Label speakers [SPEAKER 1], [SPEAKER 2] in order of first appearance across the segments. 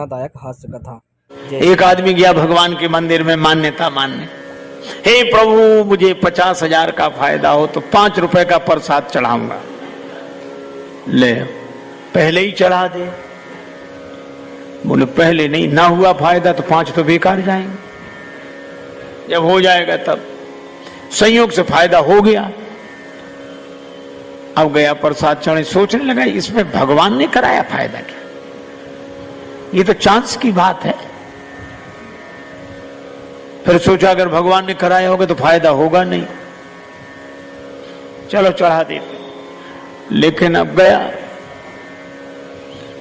[SPEAKER 1] दायक हास्य कथा।
[SPEAKER 2] एक आदमी गया भगवान के मंदिर में मान्यता मानने। हे प्रभु, मुझे 50,000 का फायदा हो तो 5 रुपए का प्रसाद चढ़ाऊंगा। ले, पहले ही चढ़ा दे। बोले पहले नहीं, ना हुआ फायदा तो 5 तो बेकार जाएंगे। जब हो जाएगा तब संयोग से फायदा हो गया। अब गया प्रसाद चढ़े, सोचने लगा इसमें भगवान ने कराया फायदा क्या, ये तो चांस की बात है। फिर सोचा अगर भगवान ने कराया होगा तो फायदा होगा नहीं, चलो चढ़ा देते। लेकिन अब गया,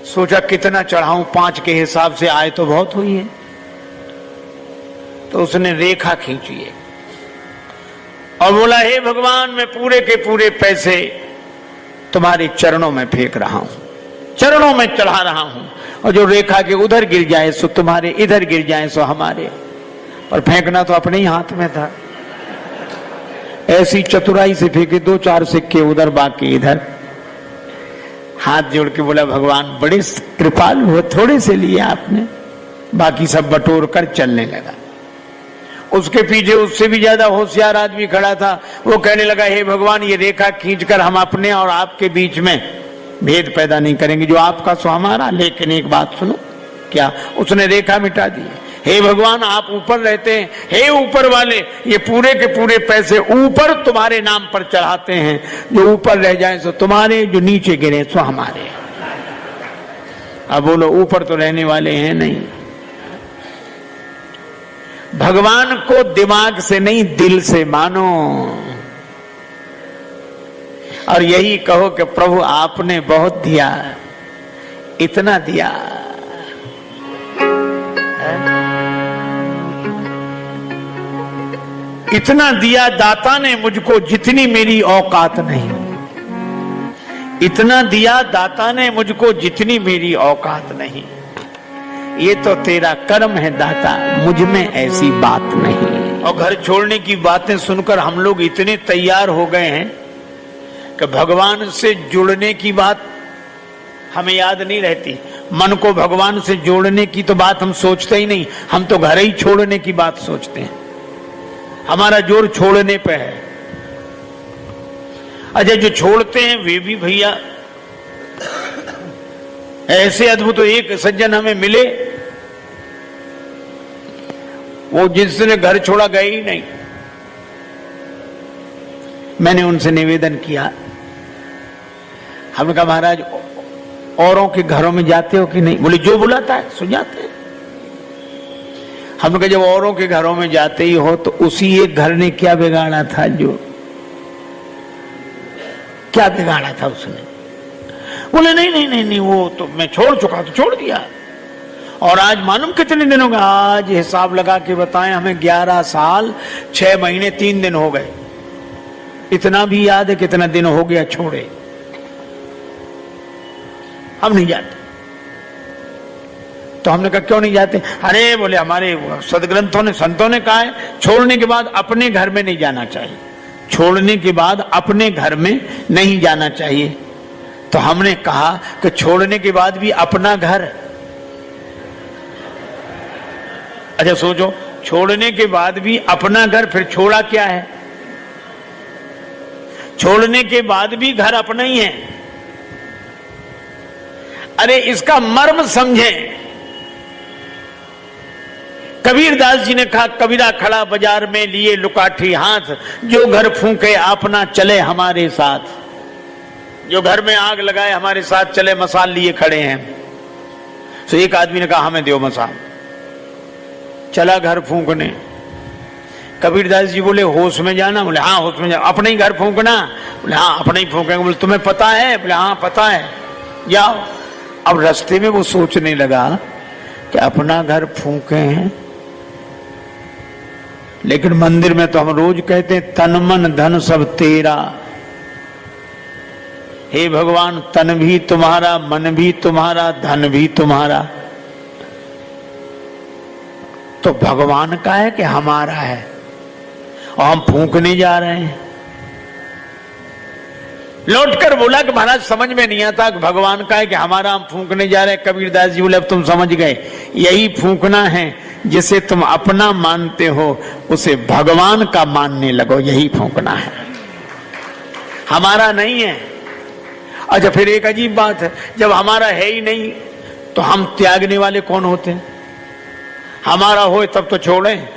[SPEAKER 2] सोचा कितना चढ़ाऊं, 5 के हिसाब से आए तो बहुत हुई है। तो उसने रेखा खींची है और बोला हे भगवान, मैं पूरे के पूरे पैसे तुम्हारे चरणों में फेंक रहा हूं, चरणों में चढ़ा रहा हूं, और जो रेखा के उधर गिर जाए सो तुम्हारे, इधर गिर जाए सो हमारे। पर फेंकना तो अपने ही हाथ में था। ऐसी चतुराई से फेंके 2-4 सिक्के उधर, बाकी इधर। हाथ जोड़ के बोला भगवान बड़े कृपालु हो, थोड़े से लिए आपने, बाकी सब बटोर कर चलने लगा। उसके पीछे उससे भी ज्यादा होशियार आदमी खड़ा था। वो कहने लगा हे भगवान, ये रेखा खींचकर हम अपने और आपके बीच में भेद पैदा नहीं करेंगे, जो आपका सो हमारा। लेकिन एक बात सुनो, क्या? उसने रेखा मिटा दी। हे भगवान, आप ऊपर रहते हैं, हे ऊपर वाले, ये पूरे के पूरे पैसे ऊपर तुम्हारे नाम पर चढ़ाते हैं, जो ऊपर रह जाए सो तुम्हारे, जो नीचे गिरे सो हमारे। अब बोलो ऊपर तो रहने वाले हैं नहीं। भगवान को दिमाग से नहीं, दिल से मानो और यही कहो कि प्रभु आपने बहुत दिया, इतना दिया। इतना दिया दाता ने मुझको जितनी मेरी औकात नहीं। इतना दिया दाता ने मुझको जितनी मेरी औकात नहीं। ये तो तेरा कर्म है दाता, मुझ में ऐसी बात नहीं। और घर छोड़ने की बातें सुनकर हम लोग इतने तैयार हो गए हैं कि भगवान से जुड़ने की बात हमें याद नहीं रहती। मन को भगवान से जोड़ने की तो बात हम सोचते ही नहीं, हम तो घर ही छोड़ने की बात सोचते हैं। हमारा जोर छोड़ने पे है। अच्छा, जो छोड़ते हैं वे भी भैया ऐसे अद्भुत। एक सज्जन हमें मिले, वो जिसने घर छोड़ा गए ही नहीं। मैंने उनसे निवेदन किया, हमने कहा महाराज औरों के घरों में जाते हो कि नहीं? बोले जो बुलाता है सो जाते हैं। हमने कहा जब औरों के घरों में जाते ही हो तो उसी एक घर ने क्या बिगाड़ा था, जो क्या बिगाड़ा था उसने? बोले नहीं नहीं नहीं नहीं, वो तो मैं छोड़ चुका, तो छोड़ दिया। और आज मालूम कितने दिन हो गए? आज हिसाब लगा के बताएं, हमें 11 साल 6 महीने 3 दिन हो गए। इतना भी याद है कितना दिन हो गया छोड़े। हम नहीं जाते। तो हमने कहा क्यों नहीं जाते? अरे बोले हमारे सदग्रंथों ने, संतों ने कहा है छोड़ने के बाद अपने घर में नहीं जाना चाहिए, छोड़ने के बाद अपने घर में नहीं जाना चाहिए। तो हमने कहा कि छोड़ने के बाद भी अपना घर। अच्छा सोचो, छोड़ने के बाद भी अपना घर, फिर छोड़ा क्या है? छोड़ने के बाद भी घर अपना ही है। अरे इसका मर्म समझें। कबीरदास जी ने कहा, कबीरा खड़ा बाजार में लिए लुकाठी हाथ, जो घर फूंके अपना चले हमारे साथ। जो घर में आग लगाए हमारे साथ चले, मसाल लिए खड़े हैं। तो एक आदमी ने कहा हमें दो मसाल। चला घर फूंकने। कबीरदास जी बोले होश में जाना? बोले हाँ होश में जाना। अपने ही घर फूंकना? बोले हाँ अपने ही फूंकेंगे। बोले तुम्हें पता है? बोले हाँ पता है, जाओ। अब रास्ते में वो सोचने लगा कि अपना घर फूंके हैं, लेकिन मंदिर में तो हम रोज कहते हैं तन मन धन सब तेरा। हे भगवान, तन भी तुम्हारा, मन भी तुम्हारा, धन भी तुम्हारा। तो भगवान का है कि हमारा है? और हम फूंकने जा रहे हैं। लौटकर बोला कि महाराज समझ में नहीं आता कि भगवान का है कि हमारा हम फूंकने जा रहे हैं। कबीरदास जी बोले अब तुम समझ गए, यही फूंकना है, जिसे तुम अपना मानते हो उसे भगवान का मानने लगो, यही फूंकना है, हमारा नहीं है। अच्छा फिर एक अजीब बात है, जब हमारा है ही नहीं तो हम त्यागने वाले कौन होते हैं? हमारा हो तब तो छोड़ें,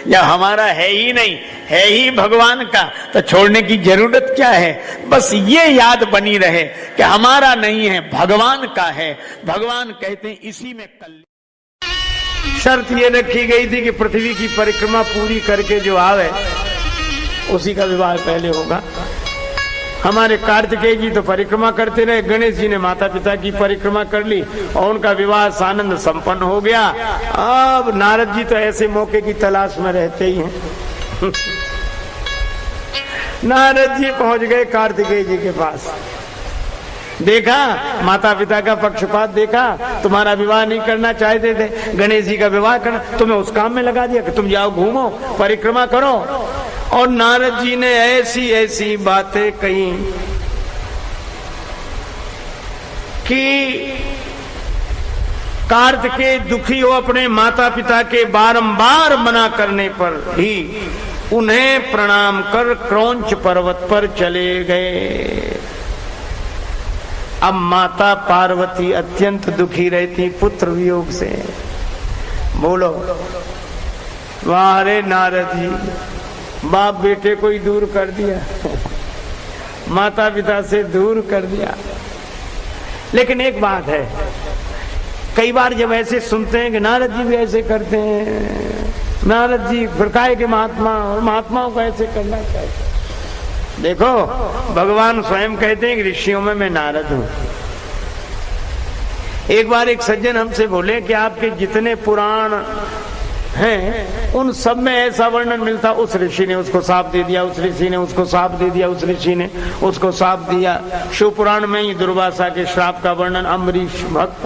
[SPEAKER 2] या हमारा है ही नहीं, है ही भगवान का, तो छोड़ने की जरूरत क्या है? बस ये याद बनी रहे कि हमारा नहीं है, भगवान का है। भगवान कहते हैं इसी में कल्याण। शर्त ये रखी गई थी कि पृथ्वी की परिक्रमा पूरी करके जो आवे उसी का विवाह पहले होगा। हमारे कार्तिकेय जी तो परिक्रमा करते रहे, गणेश जी ने माता पिता की परिक्रमा कर ली और उनका विवाह सानंद संपन्न हो गया। अब नारद जी तो ऐसे मौके की तलाश में रहते ही हैं। नारद जी पहुंच गए कार्तिकेय जी के पास, देखा माता पिता का पक्षपात देखा, तुम्हारा विवाह नहीं करना चाहते थे, गणेश जी का विवाह करना, तुम्हें उस काम में लगा दिया कि तुम जाओ घूमो परिक्रमा करो। और नारद जी ने ऐसी ऐसी बातें कही कि कार्तिकेय दुखी हो अपने माता पिता के बारंबार मना करने पर भी उन्हें प्रणाम कर क्रौंच पर्वत पर चले गए। अब माता पार्वती अत्यंत दुखी रहती पुत्र वियोग से। बोलो वाह रे नारद जी, बाप बेटे को ही दूर कर दिया, माता पिता से दूर कर दिया। लेकिन एक बात है, कई बार जब ऐसे सुनते हैं कि नारद जी भी ऐसे करते हैं, नारद जी फिर काहे के महात्मा, और महात्माओं को ऐसे करना चाहिए। देखो भगवान स्वयं कहते हैं कि ऋषियों में मैं नारद हूं। एक बार एक सज्जन हमसे बोले कि आपके जितने पुराण हैं उन सब में ऐसा वर्णन मिलता, उस ऋषि ने उसको साफ दे दिया, उस ऋषि ने उसको साफ दे दिया, उस ऋषि ने उसको साफ दिया। शिव पुराण में ही दुर्वासा के श्राप का वर्णन, अम्बरीश भक्त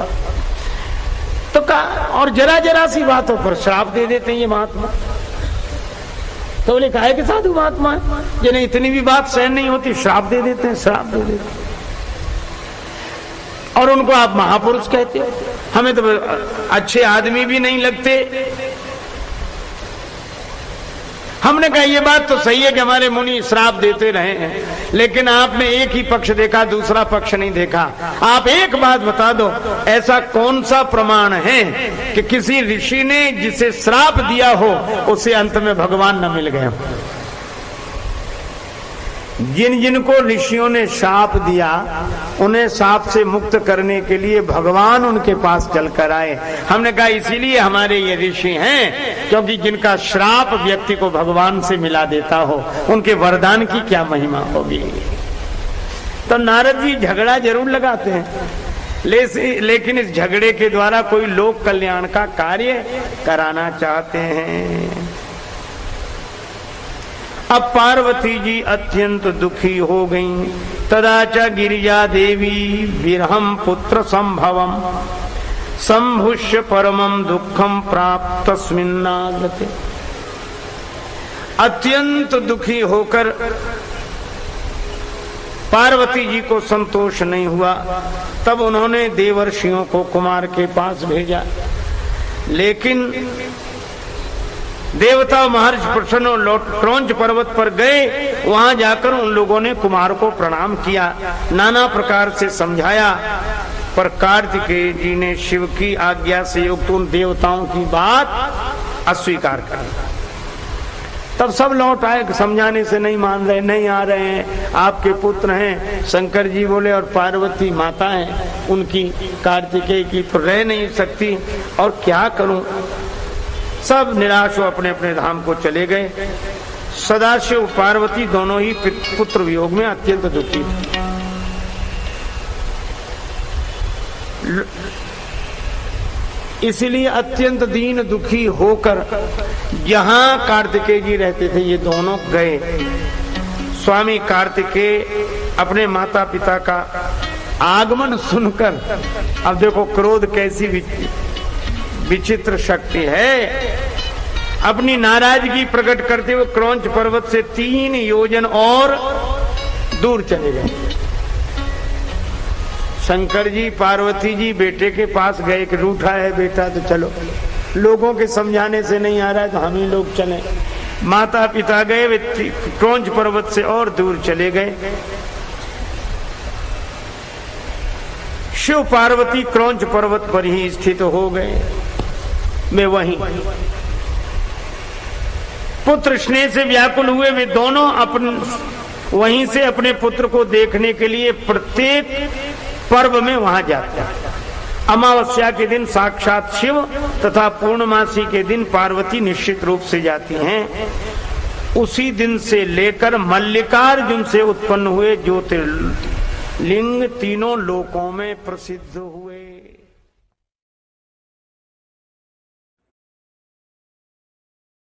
[SPEAKER 2] तो का, और जरा जरा सी बातों पर श्राप दे देते हैं ये महात्मा। तो बोले काहे के साधु महात्मा है जिन्हें इतनी भी बात सहन नहीं होती, श्राप दे देते हैं, श्राप दे देते हैं, और उनको आप महापुरुष कहते हो। हमें तो अच्छे आदमी भी नहीं लगते। हमने कहा ये बात तो सही है कि हमारे मुनि श्राप देते रहे हैं, लेकिन आपने एक ही पक्ष देखा, दूसरा पक्ष नहीं देखा। आप एक बात बता दो, ऐसा कौन सा प्रमाण है कि किसी ऋषि ने जिसे श्राप दिया हो उसे अंत में भगवान न मिल गए? जिन जिनको ऋषियों ने शाप दिया उन्हें शाप से मुक्त करने के लिए भगवान उनके पास चलकर आए। हमने कहा इसीलिए हमारे ये ऋषि हैं, क्योंकि जिनका श्राप व्यक्ति को भगवान से मिला देता हो, उनके वरदान की क्या महिमा होगी। तो नारद जी झगड़ा जरूर लगाते हैं, लेकिन इस झगड़े के द्वारा कोई लोक कल्याण का कार्य कराना चाहते हैं। अब पार्वती जी अत्यंत दुखी हो गईं। तदा च गिरिजा देवी विरहम पुत्र संभवम संभुष्य परमम दुखम प्राप्त तस्मिन्नागते। अत्यंत दुखी होकर पार्वती जी को संतोष नहीं हुआ, तब उन्होंने देवर्षियों को कुमार के पास भेजा। लेकिन देवता महर्षि प्रसन्न लौट क्रौंच पर्वत पर गए, वहां जाकर उन लोगों ने कुमार को प्रणाम किया, नाना प्रकार से समझाया, पर कार्तिकेय जी ने शिव की आज्ञा से युक्त उन देवताओं की बात अस्वीकार कर दी। तब सब लौट आए, समझाने से नहीं मान रहे, नहीं आ रहे हैं, आपके पुत्र हैं। शंकर जी बोले और पार्वती माता है उनकी, कार्तिकेय की तो रह नहीं सकती, और क्या करूं। सब निराश हो अपने अपने धाम को चले गए। सदाशिव पार्वती दोनों ही पुत्र वियोग में अत्यंत दुखी थे। इसलिए अत्यंत दीन दुखी होकर जहां कार्तिकेय जी रहते थे ये दोनों गए। स्वामी कार्तिकेय अपने माता पिता का आगमन सुनकर, अब देखो क्रोध कैसी विचित्र शक्ति है, अपनी नाराजगी प्रकट करते हुए क्रौंच पर्वत से 3 योजन और दूर चले गए। शंकर जी पार्वती जी बेटे के पास गए कि रूठा है बेटा तो चलो, लोगों के समझाने से नहीं आ रहा है तो हम ही लोग चले। माता पिता गए, वे क्रौंच पर्वत से और दूर चले गए। शिव पार्वती क्रौंच पर्वत पर ही स्थित हो गए। वे वहीं पुत्र स्नेह से व्याकुल हुए। वे दोनों वहीं से अपने पुत्र को देखने के लिए प्रत्येक पर्व में वहां जाते हैं। अमावस्या के दिन साक्षात शिव तथा पूर्णमासी के दिन पार्वती निश्चित रूप से जाती हैं। उसी दिन से लेकर मल्लिकार्जुन से उत्पन्न हुए ज्योतिर्लिंग तीनों लोकों में प्रसिद्ध हुए।